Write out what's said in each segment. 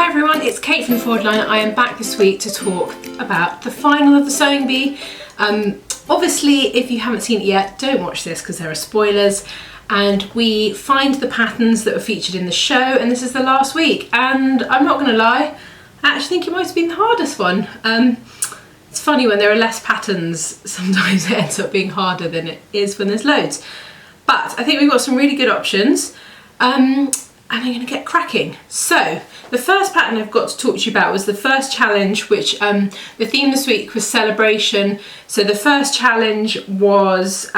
everyone, it's Kate from the Forward Line. I am back this week to talk about the final of the Sewing Bee. Obviously, if you haven't seen it yet, don't watch this because there are spoilers. And we find the patterns that were featured in the show, and this is the last week. And I'm not going to lie, I actually think it might have been the hardest one. It's funny when there are less patterns, sometimes it ends up being harder than it is when there's loads. But I think we've got some really good options. And I'm going to get cracking. So the first pattern I've got to talk to you about was the first challenge, which the theme this week was celebration. So the first challenge was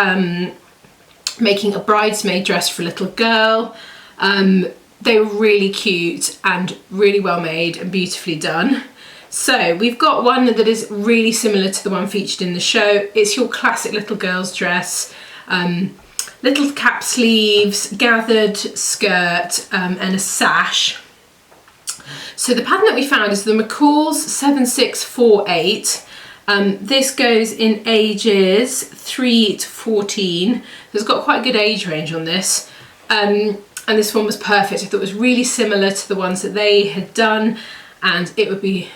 making a bridesmaid dress for a little girl. They were really cute and really well made and beautifully done. So we've got one that is really similar to the one featured in the show. It's your classic little girl's dress. Little cap sleeves, gathered skirt, and a sash. So the pattern that we found is the McCalls 7648. This goes in ages 3 to 14. So it's got quite a good age range on this. And this one was perfect. I thought it was really similar to the ones that they had done, and it would be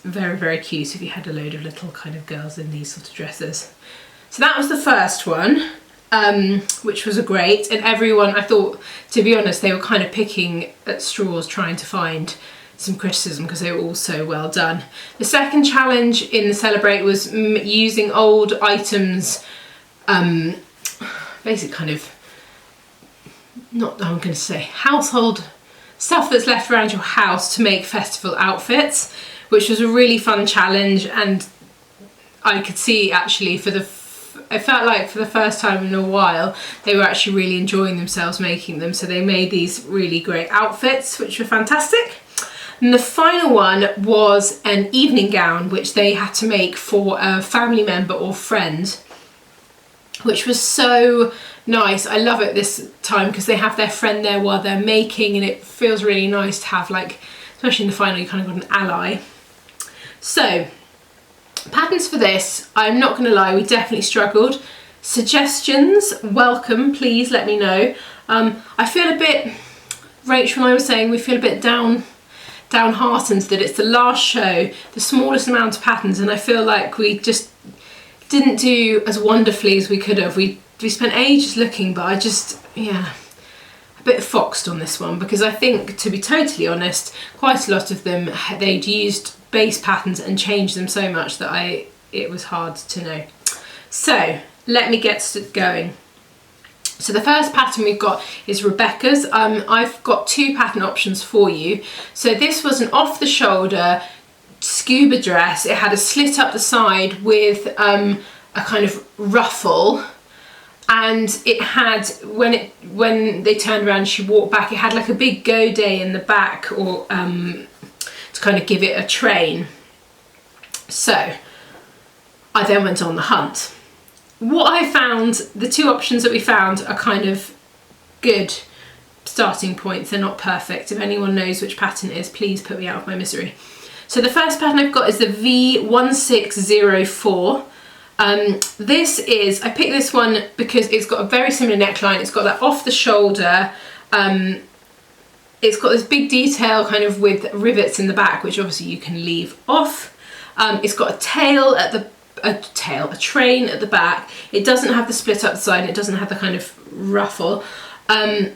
very, very cute if you had a load of little kind of girls in these sort of dresses. So that was the first one. Which was a great, and everyone, I thought, to be honest, they were kind of picking at straws trying to find some criticism because they were all so well done. The second challenge in the Celebrate was using old items, basic kind of, not, I'm going to say, household stuff that's left around your house to make festival outfits, which was a really fun challenge. And I could see actually I felt like for the first time in a while they were actually really enjoying themselves making them, so they made these really great outfits which were fantastic. And the final one was an evening gown which they had to make for a family member or friend, which was so nice. I love it this time because they have their friend there while they're making, and it feels really nice to have, like, especially in the final, you kind of got an ally. So patterns for this, I'm not going to lie, we definitely struggled. Suggestions, welcome, please let me know. I feel a bit, Rachel and I were saying, we feel a bit downhearted that it's the last show, the smallest amount of patterns, and I feel like we just didn't do as wonderfully as we could have. We spent ages looking, but I just, yeah, a bit foxed on this one, because I think, to be totally honest, quite a lot of them, they'd used base patterns and changed them so much that it was hard to know. So let me get going. So the first pattern we've got is Rebecca's. I've got two pattern options for you. So this was an off the shoulder scuba dress. It had a slit up the side with a kind of ruffle, and it had, when they turned around she walked back, it had like a big go day in the back, or to kind of give it a train. So I then went on the hunt. What I found, the two options that we found are kind of good starting points. They're not perfect. If anyone knows which pattern it is, please put me out of my misery. So the first pattern I've got is the V1604. This is, I picked this one because it's got a very similar neckline. It's got that off the shoulder, it's got this big detail kind of with rivets in the back, which obviously you can leave off. It's got a tail at the, a train at the back. It doesn't have the split up side. It doesn't have the kind of ruffle. It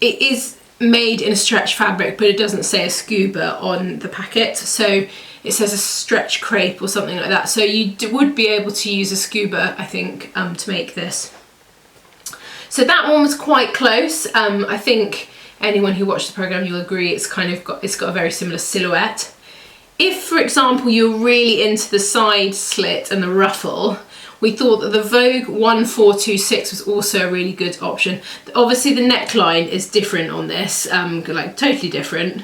is made in a stretch fabric, but it doesn't say a scuba on the packet. So it says a stretch crepe or something like that. So you would be able to use a scuba, I think, to make this. So that one was quite close. I think anyone who watched the programme, you'll agree it's got a very similar silhouette. If, for example, you're really into the side slit and the ruffle, we thought that the Vogue 1426 was also a really good option. Obviously the neckline is different on this, like totally different,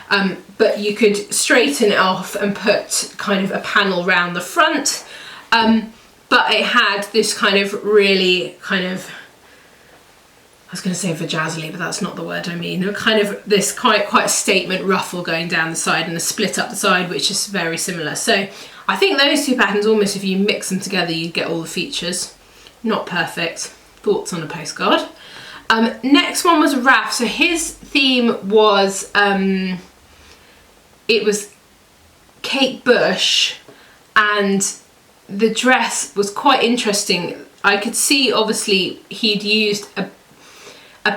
but you could straighten it off and put kind of a panel round the front, but it had this kind of really kind of, I was going to say vajazzly, but that's not the word I mean. Kind of this quite a statement ruffle going down the side and a split up the side, which is very similar. So I think those two patterns, almost if you mix them together, you get all the features. Not perfect. Thoughts on a postcard. Next one was Raf. So his theme was, it was Kate Bush, and the dress was quite interesting. I could see obviously he'd used a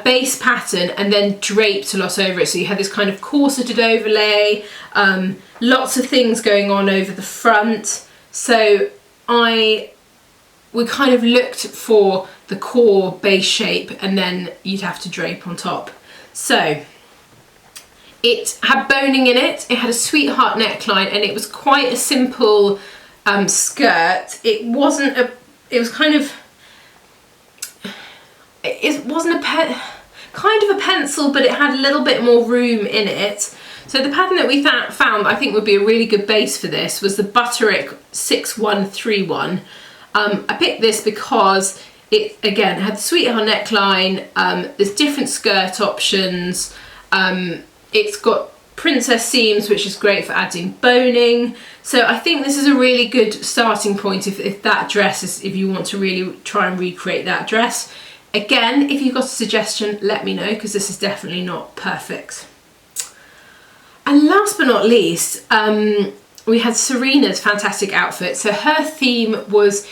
base pattern and then draped a lot over it. So you had this kind of corseted overlay, lots of things going on over the front. So we kind of looked for the core base shape, and then you'd have to drape on top. So it had boning in it, it had a sweetheart neckline, and it was quite a simple skirt. It wasn't a, it was kind of, it wasn't a kind of a pencil, but it had a little bit more room in it. So the pattern that we found I think would be a really good base for this was the Butterick 6131. I picked this because it again had the sweetheart neckline, there's different skirt options, it's got princess seams, which is great for adding boning. So I think this is a really good starting point if that dress is, if you want to really try and recreate that dress. Again, if you've got a suggestion, let me know, because this is definitely not perfect. And last but not least, we had Serena's fantastic outfit. So her theme was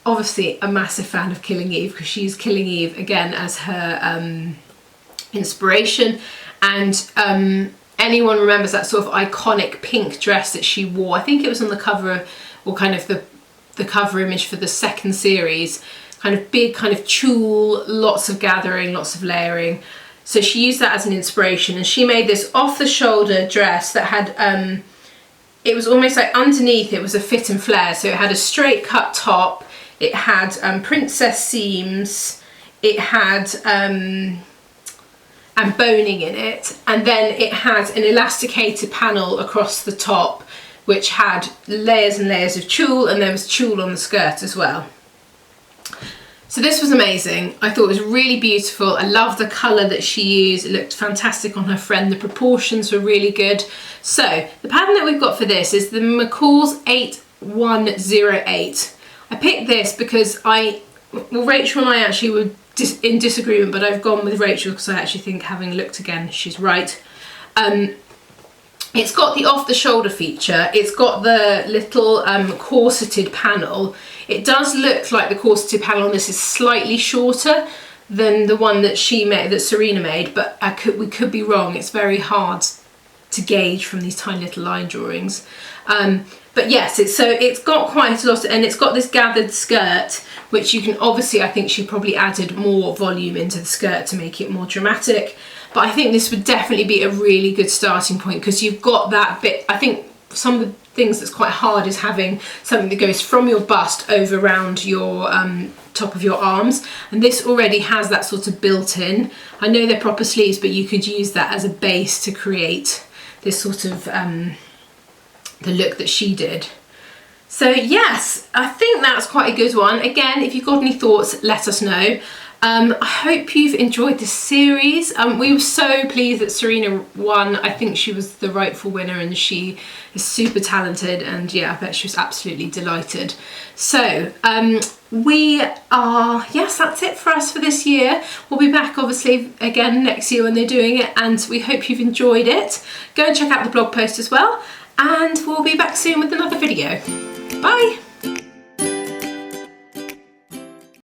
obviously a massive fan of Killing Eve, because she's Killing Eve again as her inspiration. And anyone remembers that sort of iconic pink dress that she wore. I think it was on the cover, or kind of the cover image for the second series. Kind of big, kind of tulle, lots of gathering, lots of layering. So she used that as an inspiration, and she made this off-the-shoulder dress that had, it was almost like underneath it was a fit and flare. So it had a straight cut top, it had princess seams, it had and boning in it, and then it had an elasticated panel across the top, which had layers and layers of tulle, and there was tulle on the skirt as well. So this was amazing. I thought it was really beautiful. I love the colour that she used. It looked fantastic on her friend. The proportions were really good. So the pattern that we've got for this is the McCalls 8108. I picked this because Rachel and I actually were in disagreement, but I've gone with Rachel because I actually think, having looked again, she's right. It's got the off-the-shoulder feature. It's got the little corseted panel. It does look like the corseted panel on this is slightly shorter than the one that she made, that Serena made, but we could be wrong. It's very hard to gauge from these tiny little line drawings. But yes, it's got quite a lot, and it's got this gathered skirt, which you can obviously, I think she probably added more volume into the skirt to make it more dramatic. But I think this would definitely be a really good starting point, because you've got that bit. I think some of the things that's quite hard is having something that goes from your bust over around your top of your arms, and this already has that sort of built in. I know they're proper sleeves, but you could use that as a base to create this sort of the look that she did. So yes, I think that's quite a good one. Again, if you've got any thoughts, let us know. I hope you've enjoyed this series. We were so pleased that Serena won. I think she was the rightful winner, and she is super talented, and yeah, I bet she was absolutely delighted. So yes, that's it for us for this year. We'll be back obviously again next year when they're doing it, and we hope you've enjoyed it. Go and check out the blog post as well, and we'll be back soon with another video. Bye!